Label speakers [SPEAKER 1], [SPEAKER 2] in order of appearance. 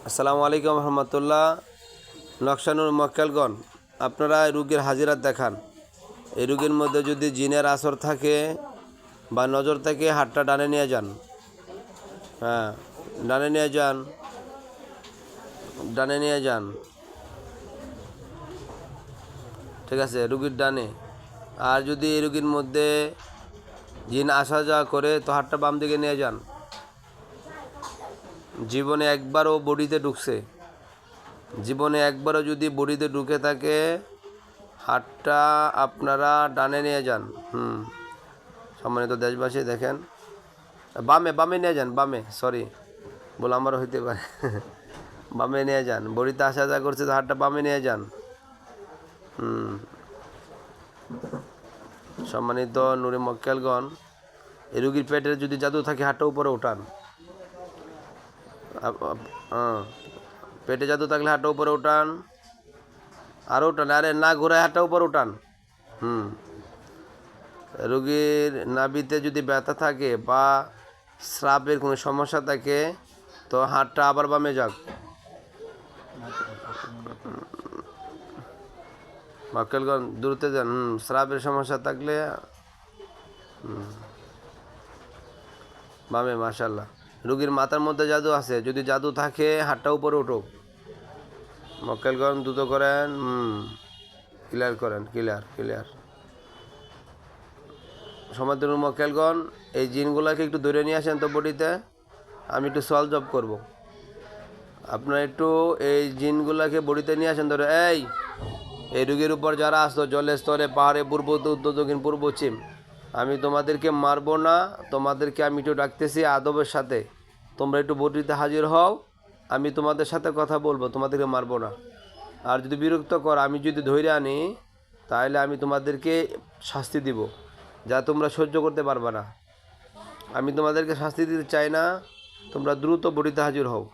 [SPEAKER 1] আসসালামু আলাইকুম রহমতুল্লাহ। নকশানুর মক্কেলগণ, আপনারা রুগীর হাজিরাত দেখান। এই রুগীর মধ্যে যদি জিনের আসর থাকে বা নজর থাকে, হাতটা ডানে নিয়ে যান। হ্যাঁ, ডানে নিয়ে যান, ডানে নিয়ে যান। ঠিক আছে, রুগীর ডানে। আর যদি এই রুগীর মধ্যে জিন আসা যাওয়া করে, তো হাতটা বাম দিকে নিয়ে যান। জীবনে একবারও বডিতে ঢুকছে, জীবনে একবারও যদি বডিতে ঢুকে থাকে, হাতটা আপনারা ডানে নিয়ে যান। সম্মানিত দেশবাসী দেখেন, বামে বামে নিয়ে যান, বামে, সরি বল আমারও হইতে পারে। বামে নিয়ে যান, বডিতে আসা যা করছে, তো হাতটা বামে নিয়ে যান। সম্মানিত নূরে মক্কেলগণ, এই রুগীর পেটে যদি জাদু থাকে, হাতটা উপরে উঠান। পেটে জাদু থাকলে হাতটা উপরে উঠান, আরও উঠান, আরে না ঘোরায় হাতটা উপরে উঠান। রোগীর নাভিতে যদি ব্যথা থাকে বা স্রাবের কোনো সমস্যা থাকে, তো হাতটা আবার বামে যাক। মক্কেলগণ দ্রুত যান। স্রাবের সমস্যা থাকলে বামে। মাশাল্লাহ। রোগীর মাথার মধ্যে জাদু আছে, যদি জাদু থাকে হাতটা উপরে উঠুক। মক্কেলগণ দ্রুত করেন, ক্লিয়ার করেন, ক্লিয়ার। সমাজের মক্কেলগণ, এই জিনগুলোকে একটু ধরে নিয়ে আসেন তো বডিতে, আমি একটু সলভ জব করব। আপনারা একটু এই জিনগুলোকে বডিতে নিয়ে আসেন ধরে। এই রোগীর উপর যারা আসতো জলের স্তরে, পাহাড়ে, পূর্ব, উত্তর, দক্ষিণ, পূর্ব, পশ্চিম, আমি তোমাদেরকে মারবো না, তোমাদেরকে আমি একটু ডাকতেছি আদবের সাথে। তোমরা একটু বডিতে হাজির হও, আমি তোমাদের সাথে কথা বলবো, তোমাদেরকে মারবো না। আর যদি বিরক্ত কর, আমি যদি ধৈর্য আনি, তাহলে আমি তোমাদেরকে শাস্তি দিব, যা তোমরা সহ্য করতে পারবে না। আমি তোমাদেরকে শাস্তি দিতে চাই না, তোমরা দ্রুত বডিতে হাজির হও।